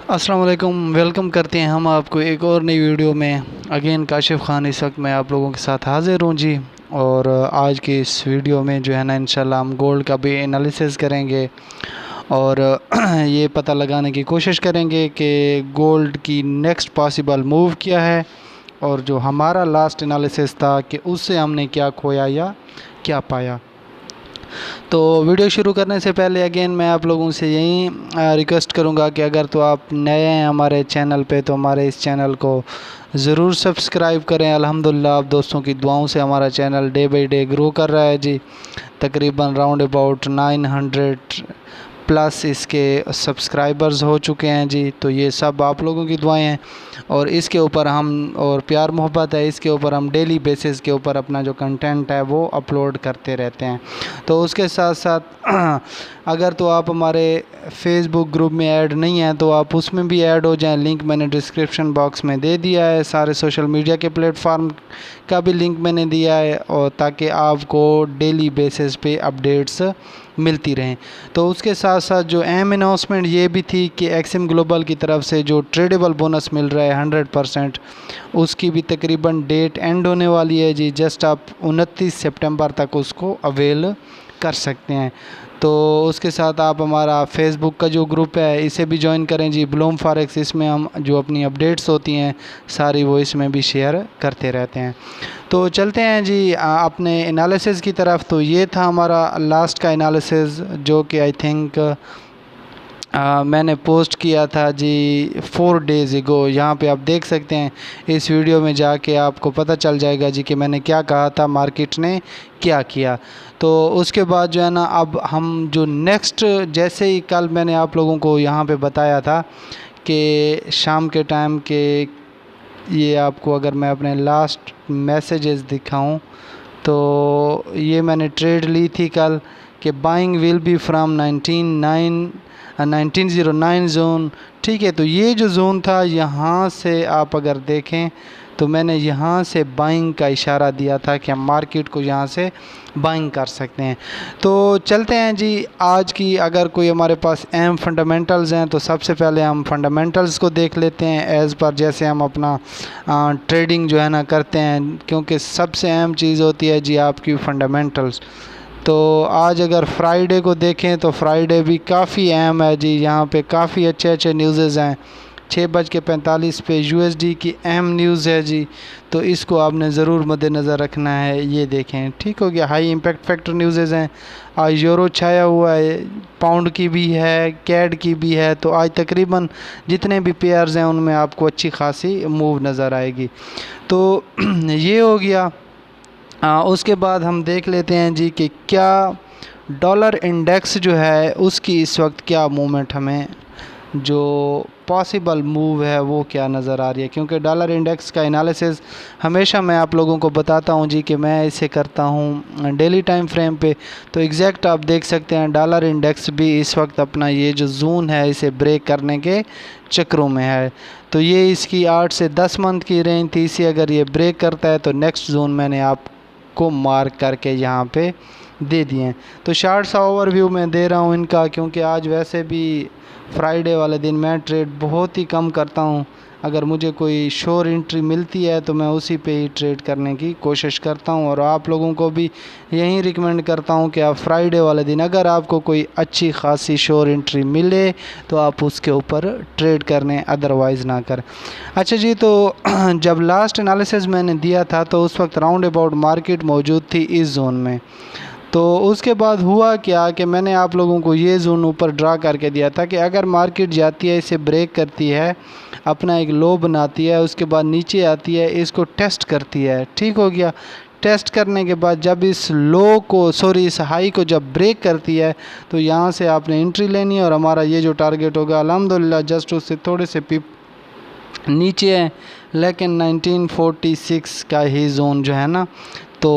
अस्सलाम वालेकुम। वेलकम करते हैं हम आपको एक और नई वीडियो में। अगेन काशिफ़ ख़ान इस वक्त मैं आप लोगों के साथ हाज़िर हूँ जी। और आज की इस वीडियो में जो है ना इंशाल्लाह हम गोल्ड का भी एनालिसिस करेंगे और ये पता लगाने की कोशिश करेंगे कि गोल्ड की नेक्स्ट पॉसिबल मूव क्या है और जो हमारा लास्ट एनालिसिस था कि उससे हमने क्या खोया या क्या पाया। तो वीडियो शुरू करने से पहले अगेन मैं आप लोगों से यही रिक्वेस्ट करूंगा कि अगर तो आप नए हैं हमारे चैनल पे तो हमारे इस चैनल को ज़रूर सब्सक्राइब करें। अल्हम्दुलिल्लाह आप दोस्तों की दुआओं से हमारा channel day by day grow कर रहा है जी। तकरीबन राउंड अबाउट 900 प्लस इसके सब्सक्राइबर्स हो चुके हैं जी। तो ये सब आप लोगों की दुआएं हैं और इसके ऊपर हम और प्यार मोहब्बत है, इसके ऊपर हम डेली बेसिस के ऊपर अपना जो कंटेंट है वो अपलोड करते रहते हैं। तो उसके साथ साथ अगर तो आप हमारे फेसबुक ग्रुप में ऐड नहीं हैं तो आप उसमें भी ऐड हो जाएं। लिंक मैंने डिस्क्रिप्शन बॉक्स में दे दिया है। सारे सोशल मीडिया के प्लेटफॉर्म का भी लिंक मैंने दिया है और ताकि आपको डेली बेसिस पे अपडेट्स मिलती रहें। तो उसके साथ साथ जो अहम अनाउंसमेंट ये भी थी कि एक्सिम ग्लोबल की तरफ से जो ट्रेडेबल बोनस मिल रहा है 100%, उसकी भी तकरीबन डेट एंड होने वाली है जी। जस्ट आप 29 सितंबर तक उसको अवेल कर सकते हैं। तो उसके साथ आप हमारा फेसबुक का जो ग्रुप है इसे भी ज्वाइन करें जी, ब्लूम फॉरेक्स। इसमें हम जो अपनी अपडेट्स होती हैं सारी वो इसमें भी शेयर करते रहते हैं। तो चलते हैं जी अपने एनालिसिस की तरफ। तो ये था हमारा लास्ट का एनालिसिस जो कि आई थिंक मैंने पोस्ट किया था जी 4 डेज़ एगो। यहाँ पे आप देख सकते हैं, इस वीडियो में जाके आपको पता चल जाएगा जी कि मैंने क्या कहा था, मार्केट ने क्या किया। तो उसके बाद जो है ना अब हम जो नेक्स्ट, जैसे ही कल मैंने आप लोगों को यहाँ पे बताया था कि शाम के टाइम के, ये आपको अगर मैं अपने लास्ट मैसेजेस दिखाऊं तो ये मैंने ट्रेड ली थी कल कि buying will be from 1909 zone. ठीक है, तो ये जो जोन था यहाँ से आप अगर देखें तो मैंने यहाँ से बाइंग का इशारा दिया था कि हम मार्केट को यहाँ से बाइंग कर सकते हैं। तो चलते हैं जी आज की, अगर कोई हमारे पास अहम फंडामेंटल्स हैं तो सबसे पहले हम फंडामेंटल्स को देख लेते हैं एज़ पर जैसे हम अपना ट्रेडिंग जो है ना करते हैं, क्योंकि सबसे अहम चीज़ होती है जी आपकी फंडामेंटल्स। तो आज अगर फ्राइडे को देखें तो फ्राइडे भी काफ़ी अहम है जी। यहाँ पे काफ़ी अच्छे अच्छे न्यूज़ हैं। 6:45 पे यूएसडी की अहम न्यूज़ है जी, तो इसको आपने ज़रूर मद्देनज़र रखना है। ये देखें, ठीक हो गया। हाई इम्पैक्ट फैक्टर न्यूज़ हैं। आज यूरो छाया हुआ है, पाउंड की भी है, कैड की भी है। तो आज तकरीबन जितने भी पेयर्स हैं उनमें आपको अच्छी खासी मूव नज़र आएगी। तो ये हो गया। उसके बाद हम देख लेते हैं जी कि क्या डॉलर इंडेक्स जो है उसकी इस वक्त क्या मूवमेंट, हमें जो पॉसिबल मूव है वो क्या नज़र आ रही है। क्योंकि डॉलर इंडेक्स का एनालिसिस हमेशा मैं आप लोगों को बताता हूं जी कि मैं इसे करता हूं डेली टाइम फ्रेम पे। तो एग्जैक्ट आप देख सकते हैं डॉलर इंडेक्स भी इस वक्त अपना ये जो जोन है इसे ब्रेक करने के चक्रों में है। तो ये इसकी 8 से 10 मंथ की रेंज थी, इसे अगर ये ब्रेक करता है तो नेक्स्ट जोन मैंने आपको मार्क करके यहाँ पे दे दिए हैं। तो शार्ट सा ओवरव्यू मैं दे रहा हूँ इनका, क्योंकि आज वैसे भी फ्राइडे वाले दिन मैं ट्रेड बहुत ही कम करता हूँ। अगर मुझे कोई श्योर एंट्री मिलती है तो मैं उसी पे ही ट्रेड करने की कोशिश करता हूँ और आप लोगों को भी यही रिकमेंड करता हूँ कि आप फ्राइडे वाले दिन अगर आपको कोई अच्छी खासी श्योर एंट्री मिले तो आप उसके ऊपर ट्रेड करने, अदरवाइज़ ना करें। अच्छा जी, तो जब लास्ट एनालिसिस मैंने दिया था तो उस वक्त राउंड अबाउट मार्केट मौजूद थी इस जोन में। तो उसके बाद हुआ क्या कि मैंने आप लोगों को ये जोन ऊपर ड्रा करके दिया था कि अगर मार्केट जाती है, इसे ब्रेक करती है, अपना एक लो बनाती है, उसके बाद नीचे आती है, इसको टेस्ट करती है। ठीक हो गया। टेस्ट करने के बाद जब इस लो को, सॉरी इस हाई को जब ब्रेक करती है तो यहाँ से आपने एंट्री लेनी है और हमारा ये जो टारगेट होगा अल्हम्दुलिल्लाह जस्ट उससे थोड़े से पिप नीचे है, लेकिन 1946 का ही जोन जो है ना, तो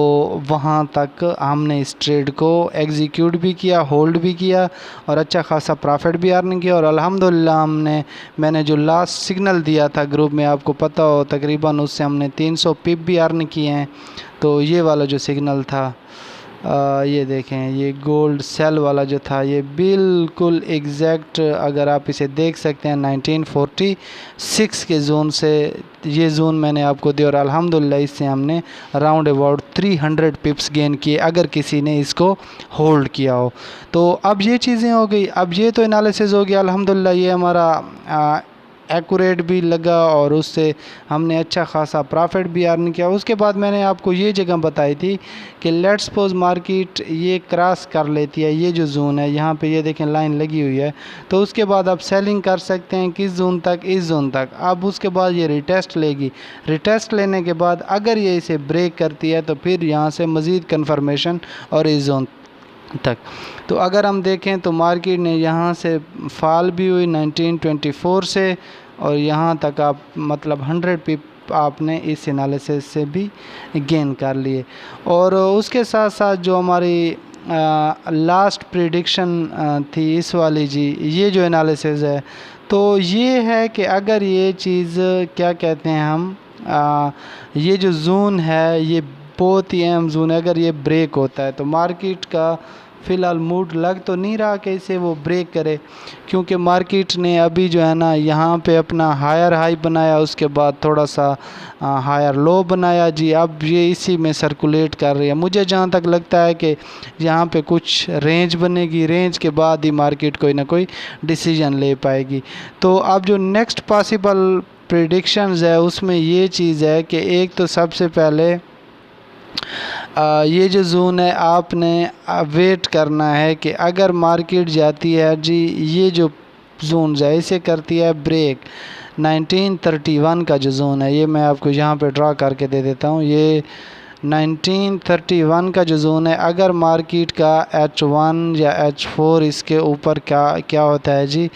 वहाँ तक हमने इस ट्रेड को एग्जीक्यूट भी किया, होल्ड भी किया और अच्छा खासा प्रॉफिट भी अर्न किया। और अल्हम्दुलिल्लाह मैंने जो लास्ट सिग्नल दिया था ग्रुप में, आपको पता हो, तकरीबन उससे हमने 300 पिप भी अर्न किए हैं। तो ये वाला जो सिग्नल था ये देखें, ये गोल्ड सेल वाला जो था ये बिल्कुल एग्जैक्ट, अगर आप इसे देख सकते हैं 1946 के जोन से ये जोन मैंने आपको दिया और अल्हम्दुलिल्लाह इससे हमने राउंड अबाउट 300 पिप्स गेन किए अगर किसी ने इसको होल्ड किया हो। तो अब ये चीज़ें हो गई। अब ये तो एनालिसिस हो गया अल्हम्दुलिल्लाह, ये हमारा एक्यूरेट भी लगा और उससे हमने अच्छा खासा प्रॉफिट भी अर्न किया। उसके बाद मैंने आपको ये जगह बताई थी कि लेट्स सपोज मार्केट ये क्रॉस कर लेती है, ये जो जोन है यहाँ पे ये देखें लाइन लगी हुई है, तो उसके बाद आप सेलिंग कर सकते हैं किस जोन तक, इस जोन तक। अब उसके बाद ये रिटेस्ट लेगी, रिटेस्ट लेने के बाद अगर ये इसे ब्रेक करती है तो फिर यहाँ से मज़ीद कन्फर्मेशन और इस जोन तक। तो अगर हम देखें तो मार्केट ने यहाँ से फॉल भी हुई 1924 से और यहाँ तक आप मतलब 100 पिप आपने इस एनालिसिस से भी गेन कर लिए। और उसके साथ साथ जो हमारी लास्ट प्रिडिक्शन थी इस वाली जी, ये जो एनालिसिस है तो ये है कि अगर ये चीज़ क्या कहते हैं हम ये जो जोन है ये बहुत ही अहम जोन है, अगर ये ब्रेक होता है तो मार्केट का फ़िलहाल मूड लग तो नहीं रहा कि इसे वो ब्रेक करे, क्योंकि मार्केट ने अभी जो है ना यहाँ पे अपना हायर हाई बनाया, उसके बाद थोड़ा सा हायर लो बनाया जी। अब ये इसी में सर्कुलेट कर रही है। मुझे जहाँ तक लगता है कि यहाँ पे कुछ रेंज बनेगी, रेंज के बाद ही मार्केट कोई ना कोई डिसीजन ले पाएगी। तो अब जो नेक्स्ट पॉसिबल प्रेडिक्शंस है उसमें ये चीज़ है कि एक तो सबसे पहले ये जो जोन है आपने वेट करना है कि अगर मार्केट जाती है जी, ये जो जोन है इसे करती है ब्रेक 1931 का जो जोन है, ये मैं आपको यहाँ पे ड्रा करके दे देता हूँ। ये 1931 का जो जोन है, अगर मार्केट का H1 या H4 इसके ऊपर क्या होता है जी,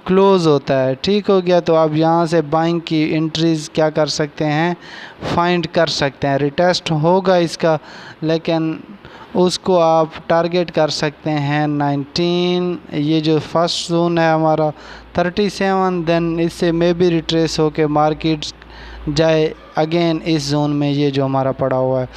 क्लोज़ होता है, ठीक हो गया, तो आप यहाँ से बाइंग की एंट्रीज़ क्या कर सकते हैं, फाइंड कर सकते हैं। रिटेस्ट होगा इसका, लेकिन उसको आप टारगेट कर सकते हैं 19, ये जो फर्स्ट जोन है हमारा 37, देन इससे मे भी रिट्रेस होके मार्केट जाए अगेन इस जोन में, ये जो हमारा पड़ा हुआ है।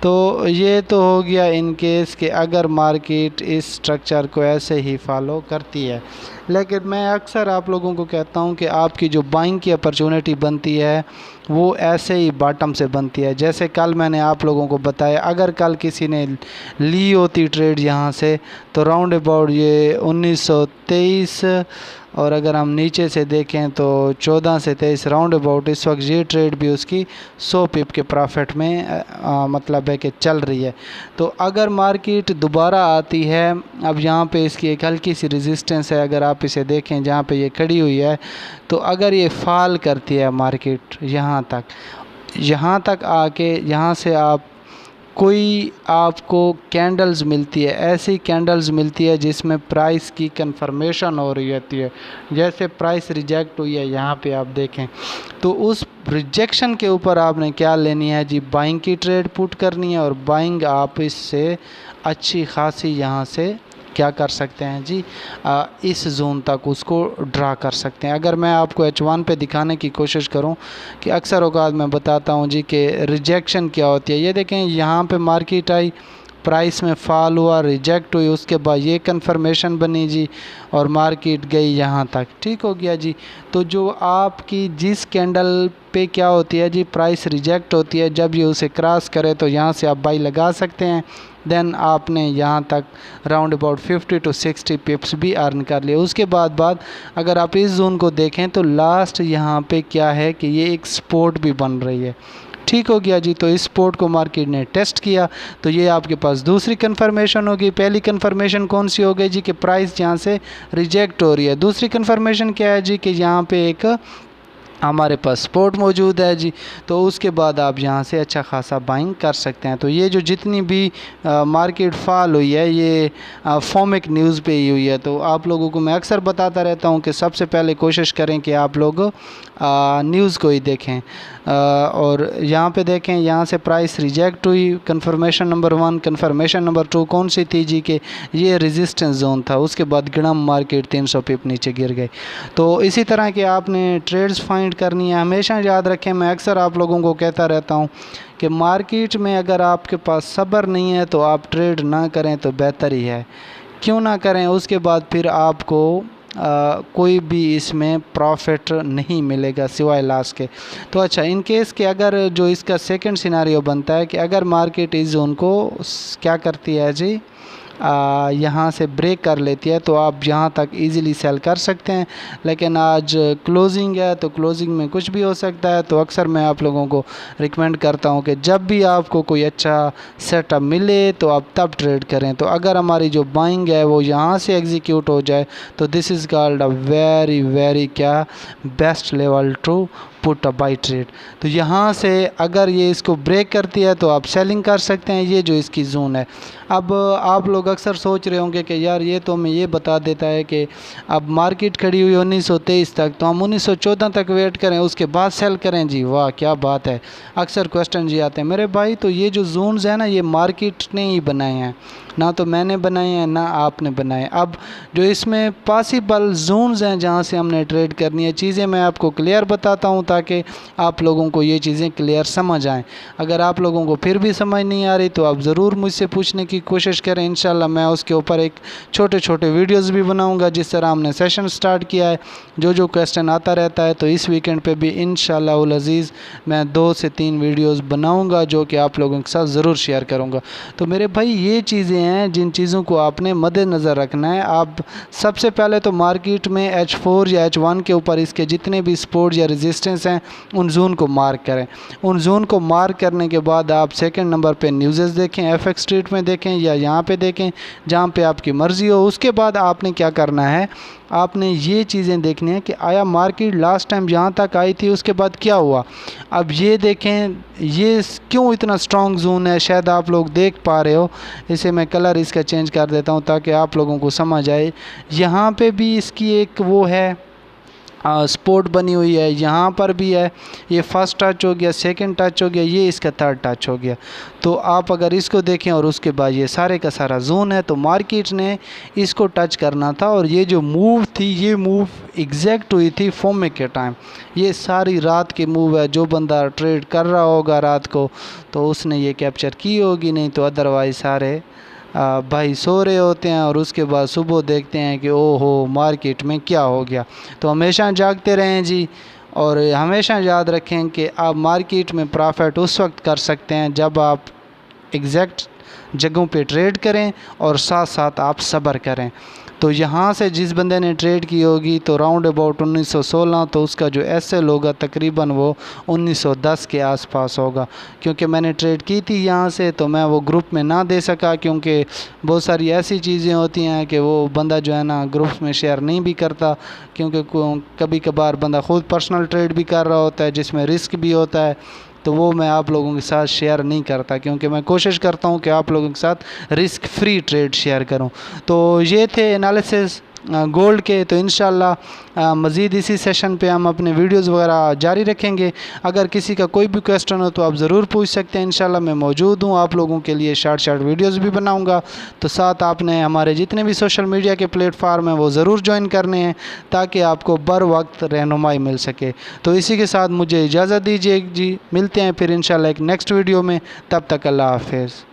तो ये तो हो गया इन केस कि अगर मार्केट इस स्ट्रक्चर को ऐसे ही फॉलो करती है। लेकिन मैं अक्सर आप लोगों को कहता हूं कि आपकी जो बाइंग की अपॉर्चुनिटी बनती है वो ऐसे ही बॉटम से बनती है। जैसे कल मैंने आप लोगों को बताया, अगर कल किसी ने ली होती ट्रेड यहाँ से तो राउंड अबाउट ये 1923, और अगर हम नीचे से देखें तो 14 से 23 राउंड अबाउट इस वक्त ये ट्रेड भी उसकी 100 पिप के प्रॉफिट में मतलब है कि चल रही है। तो अगर मार्केट दोबारा आती है, अब यहाँ पे इसकी एक हल्की सी रेजिस्टेंस है, अगर आप इसे देखें जहाँ पे ये खड़ी हुई है, तो अगर ये फॉल करती है मार्केट यहाँ तक आके यहाँ से आप कोई आपको कैंडल्स मिलती है, ऐसी कैंडल्स मिलती है जिसमें प्राइस की कंफर्मेशन हो रही होती है, जैसे प्राइस रिजेक्ट हुई है यहाँ पे आप देखें, तो उस रिजेक्शन के ऊपर आपने क्या लेनी है जी, बाइंग की ट्रेड पुट करनी है और बाइंग आप इससे अच्छी खासी यहाँ से क्या कर सकते हैं जी, इस जोन तक उसको ड्रा कर सकते हैं। अगर मैं आपको H1 पे दिखाने की कोशिश करूं कि अक्सर औकात मैं बताता हूं जी कि रिजेक्शन क्या होती है। ये देखें यहाँ पे मार्केट आई, प्राइस में फॉल हुआ, रिजेक्ट हुई, उसके बाद ये कंफर्मेशन बनी जी और मार्केट गई यहाँ तक, ठीक हो गया जी। तो जो आपकी जिस कैंडल पे क्या होती है जी, प्राइस रिजेक्ट होती है, जब ये उसे क्रॉस करे तो यहाँ से आप बाई लगा सकते हैं। देन आपने यहाँ तक राउंड अबाउट 50 to 60 पिप्स भी अर्न कर लिए। उसके बाद अगर आप इस जोन को देखें तो लास्ट यहाँ पे क्या है कि ये एक सपोर्ट भी बन रही है, ठीक हो गया जी। तो इस सपोर्ट को मार्केट ने टेस्ट किया तो ये आपके पास दूसरी कंफर्मेशन होगी। पहली कंफर्मेशन कौन सी हो गई जी कि प्राइस यहाँ से रिजेक्ट हो रही है। दूसरी कंफर्मेशन क्या है जी कि यहाँ पे एक हमारे पास सपोर्ट मौजूद है जी, तो उसके बाद आप यहाँ से अच्छा खासा बाइंग कर सकते हैं। तो ये जो जितनी भी मार्केट फॉल हुई है ये फॉर्मिक न्यूज़ पे ही हुई है। तो आप लोगों को मैं अक्सर बताता रहता हूँ कि सबसे पहले कोशिश करें कि आप लोग न्यूज़ को ही देखें। और यहाँ पे देखें, यहाँ से प्राइस रिजेक्ट हुई, कंफर्मेशन नंबर 1। कंफर्मेशन नंबर 2 कौन सी थी जी कि ये रेजिस्टेंस जोन था, उसके बाद गड़म मार्केट 300 पिप नीचे गिर गई। तो इसी तरह के आपने ट्रेड्स फाइंड करनी है। हमेशा याद रखें, मैं अक्सर आप लोगों को कहता रहता हूँ कि मार्केट में अगर आपके पास सब्र नहीं है तो आप ट्रेड ना करें तो बेहतर ही है। क्यों ना करें, उसके बाद फिर आपको कोई भी इसमें प्रॉफिट नहीं मिलेगा सिवाय लॉस के। तो अच्छा, इन केस के अगर जो इसका सेकंड सिनारियो बनता है कि अगर मार्केट इस जोन को क्या करती है जी, यहाँ से ब्रेक कर लेती है, तो आप यहाँ तक इजीली सेल कर सकते हैं। लेकिन आज क्लोजिंग है तो क्लोजिंग में कुछ भी हो सकता है। तो अक्सर मैं आप लोगों को रिकमेंड करता हूँ कि जब भी आपको कोई अच्छा सेटअप मिले तो आप तब ट्रेड करें। तो अगर हमारी जो बाइंग है वो यहाँ से एग्जीक्यूट हो जाए तो this is called a very very क्या best level to put a buy trade. तो यहाँ से अगर ये इसको ब्रेक करती है तो आप सेलिंग कर सकते हैं। ये जो इसकी जोन है, अब आप लोग अक्सर सोच रहे होंगे कि यार ये तो हमें ये बता देता है कि अब मार्केट खड़ी हुई 1923 तक, तो हम 1914 तक वेट करें उसके बाद सेल करें। जी वाह, क्या बात है। अक्सर क्वेश्चन जी आते हैं मेरे भाई, तो ये जो जोन्स हैं ना, ये मार्केट ने ही बनाए हैं, ना तो मैंने बनाए हैं ना आपने बनाए। अब जो इसमें पॉसिबल जोन्स हैं जहाँ से हमने ट्रेड करनी है, चीज़ें मैं आपको क्लियर बताता हूँ ताकि आप लोगों को ये चीज़ें क्लियर समझ आएँ। अगर आप लोगों को फिर भी समझ नहीं आ रही तो आप ज़रूर मुझसे पूछने की कोशिश करें। इंशाल्लाह मैं उसके ऊपर एक छोटे छोटे वीडियोस भी बनाऊंगा। जिस तरह हमने सेशन स्टार्ट किया है, जो जो क्वेश्चन आता रहता है, तो इस वीकेंड पे भी इंशाल्लाह उल अज़ीज़ मैं 2 से 3 वीडियोस बनाऊंगा जो कि आप लोगों के साथ ज़रूर शेयर करूंगा। तो मेरे भाई, ये चीज़ें हैं जिन चीज़ों को आपने मद्देनज़र रखना है। आप सबसे पहले तो मार्केट में H4 या H1 के ऊपर इसके जितने भी सपोर्ट या रेजिस्टेंस हैं उन जोन को मार्क करें। उन जोन को मार्क करने के बाद आप सेकंड नंबर पे न्यूज़ देखें, FX स्ट्रीट में देखें या यहाँ पे देखें, जहाँ पे आपकी मर्ज़ी हो। उसके बाद आपने क्या करना है, आपने ये चीज़ें देखनी है कि आया मार्केट लास्ट टाइम जहाँ तक आई थी उसके बाद क्या हुआ। अब ये देखें, ये क्यों इतना स्ट्रॉन्ग जोन है, शायद आप लोग देख पा रहे हो। इसे मैं कलर इसका चेंज कर देता हूँ ताकि आप लोगों को समझ आए। यहाँ पे भी इसकी एक वो है स्पोर्ट बनी हुई है, यहाँ पर भी है। ये फर्स्ट टच हो गया, सेकंड टच हो गया, ये इसका थर्ड टच हो गया। तो आप अगर इसको देखें और उसके बाद ये सारे का सारा जोन है, तो मार्केट ने इसको टच करना था। और ये जो मूव थी, ये मूव एग्जैक्ट हुई थी फोमे के टाइम। ये सारी रात की मूव है। जो बंदा ट्रेड कर रहा होगा रात को तो उसने ये कैप्चर की होगी, नहीं तो अदरवाइज सारे भाई सो रहे होते हैं और उसके बाद सुबह देखते हैं कि ओहो मार्केट में क्या हो गया। तो हमेशा जागते रहें जी, और हमेशा याद रखें कि आप मार्केट में प्रॉफिट उस वक्त कर सकते हैं जब आप एग्जैक्ट जगहों पे ट्रेड करें और साथ साथ आप सब्र करें। तो यहाँ से जिस बंदे ने ट्रेड की होगी तो राउंड अबाउट 1916, तो उसका जो एसएल होगा तकरीबन वो 1910 के आसपास होगा। क्योंकि मैंने ट्रेड की थी यहाँ से तो मैं वो ग्रुप में ना दे सका, क्योंकि बहुत सारी ऐसी चीज़ें होती हैं कि वो बंदा जो है ना ग्रुप्स में शेयर नहीं भी करता, क्योंकि कभी कभार बंदा ख़ुद पर्सनल ट्रेड भी कर रहा होता है जिसमें रिस्क भी होता है। तो वो मैं आप लोगों के साथ शेयर नहीं करता, क्योंकि मैं कोशिश करता हूँ कि आप लोगों के साथ रिस्क फ्री ट्रेड शेयर करूँ। तो ये थे एनालिसिस गोल्ड के। तो इंशाल्लाह मज़ीद इसी सेशन पे हम अपने वीडियोस वगैरह जारी रखेंगे। अगर किसी का कोई भी क्वेश्चन हो तो आप ज़रूर पूछ सकते हैं। इंशाल्लाह मैं मौजूद हूँ, आप लोगों के लिए शॉर्ट वीडियोस भी बनाऊंगा। तो साथ आपने हमारे जितने भी सोशल मीडिया के प्लेटफार्म हैं वो ज़रूर ज्वाइन करने हैं ताकि आपको बर वक्त रहनुमाई मिल सके। तो इसी के साथ मुझे इजाज़त दीजिए जी, मिलते हैं फिर इंशाल्लाह एक नेक्स्ट वीडियो में। तब तक अल्लाह हाफ़िज़।